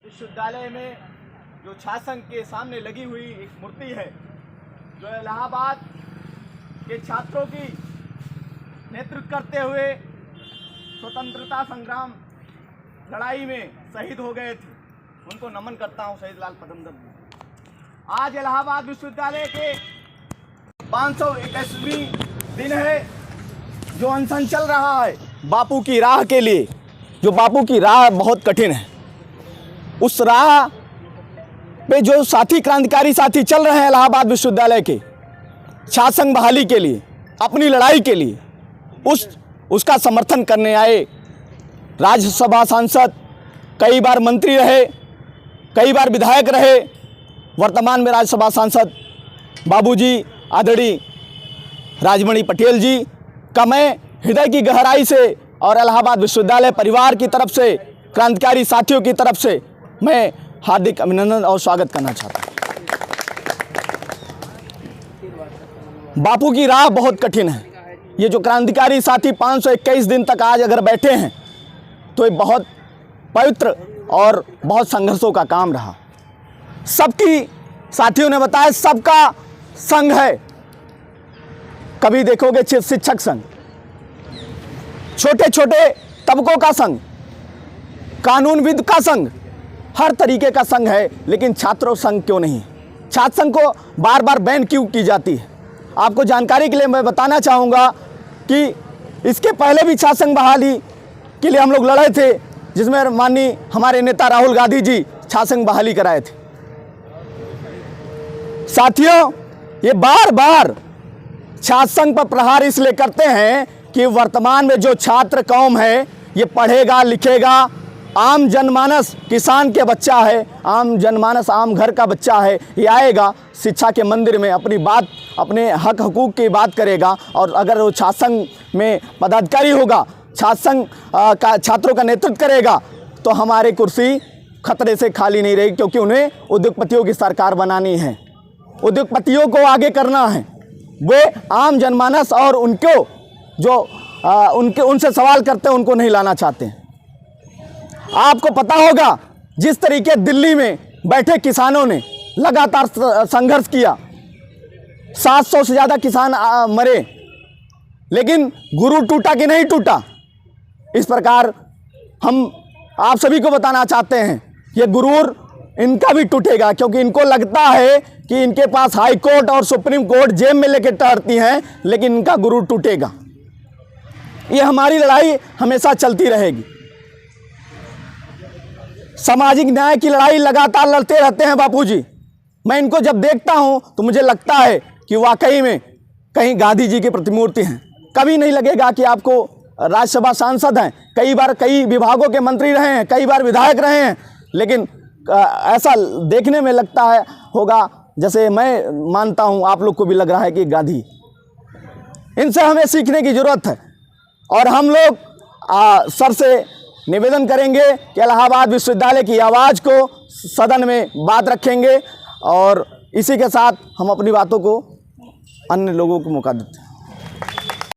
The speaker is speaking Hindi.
विश्वविद्यालय में जो छात्र संघ के सामने लगी हुई एक मूर्ति है, जो इलाहाबाद के छात्रों की नेतृत्व करते हुए स्वतंत्रता संग्राम लड़ाई में शहीद हो गए थे, उनको नमन करता हूं। शहीद लाल पदमदर। आज इलाहाबाद विश्वविद्यालय के 521वीं दिन है जो अनशन चल रहा है बापू की राह के लिए। जो बापू की राह बहुत कठिन है, उस राह पे जो साथी क्रांतिकारी साथी चल रहे हैं इलाहाबाद विश्वविद्यालय के छात्र संघ बहाली के लिए, अपनी लड़ाई के लिए, उसका समर्थन करने आए राज्यसभा सांसद, कई बार मंत्री रहे, कई बार विधायक रहे, वर्तमान में राज्यसभा सांसद बाबूजी आदरणीय राजमणि पटेल जी का मैं हृदय की गहराई से और इलाहाबाद विश्वविद्यालय परिवार की तरफ से, क्रांतिकारी साथियों की तरफ से मैं हार्दिक अभिनंदन और स्वागत करना चाहता हूँ। बापू की राह बहुत कठिन है। ये जो क्रांतिकारी साथी 521 दिन तक आज अगर बैठे हैं तो ये बहुत पवित्र और बहुत संघर्षों का काम रहा। सबकी साथियों ने बताया सबका संघ है। कभी देखोगे शिक्षक संघ, छोटे छोटे तबकों का संघ, कानूनविद का संघ, हर तरीके का संघ है, लेकिन छात्रों संघ क्यों नहीं? छात्र संघ को बार बार बैन क्यों की जाती है? आपको जानकारी के लिए मैं बताना चाहूँगा कि इसके पहले भी छात्र संघ बहाली के लिए हम लोग लड़े थे, जिसमें माननीय हमारे नेता राहुल गांधी जी छात्र संघ बहाली कराए थे। साथियों, ये बार बार छात्र संघ पर प्रहार इसलिए करते हैं कि वर्तमान में जो छात्र कौम है ये पढ़ेगा लिखेगा, आम जनमानस किसान के बच्चा है, आम जनमानस आम घर का बच्चा है, ये आएगा शिक्षा के मंदिर में अपनी बात, अपने हक हकूक़ की बात करेगा। और अगर वो छात्र संघ में पदाधिकारी होगा, छात्र संघ का छात्रों का नेतृत्व करेगा, तो हमारी कुर्सी खतरे से खाली नहीं रहेगी, क्योंकि उन्हें उद्योगपतियों की सरकार बनानी है, उद्योगपतियों को आगे करना है। वे आम जनमानस और उनको जो उनसे सवाल करते हैं उनको नहीं लाना चाहते हैं। आपको पता होगा जिस तरीके दिल्ली में बैठे किसानों ने लगातार संघर्ष किया, 700 से ज़्यादा किसान मरे, लेकिन गुरूर टूटा कि नहीं टूटा? इस प्रकार हम आप सभी को बताना चाहते हैं ये गुरूर इनका भी टूटेगा, क्योंकि इनको लगता है कि इनके पास हाई कोर्ट और सुप्रीम कोर्ट जेब में लेकर टहरती हैं, लेकिन इनका गुरूर टूटेगा। ये हमारी लड़ाई हमेशा चलती रहेगी। सामाजिक न्याय की लड़ाई लगातार लड़ते रहते हैं बापूजी। मैं इनको जब देखता हूं तो मुझे लगता है कि वाकई में कहीं गांधी जी की प्रतिमूर्ति हैं। कभी नहीं लगेगा कि आपको राज्यसभा सांसद हैं, कई बार कई विभागों के मंत्री रहे हैं, कई बार विधायक रहे हैं, लेकिन ऐसा देखने में लगता है होगा जैसे मैं मानता हूं आप लोग को भी लग रहा है कि गांधी। इनसे हमें सीखने की ज़रूरत है। और हम लोग सर से निवेदन करेंगे कि इलाहाबाद विश्वविद्यालय की आवाज़ को सदन में बात रखेंगे, और इसी के साथ हम अपनी बातों को अन्य लोगों को मौका देते हैं।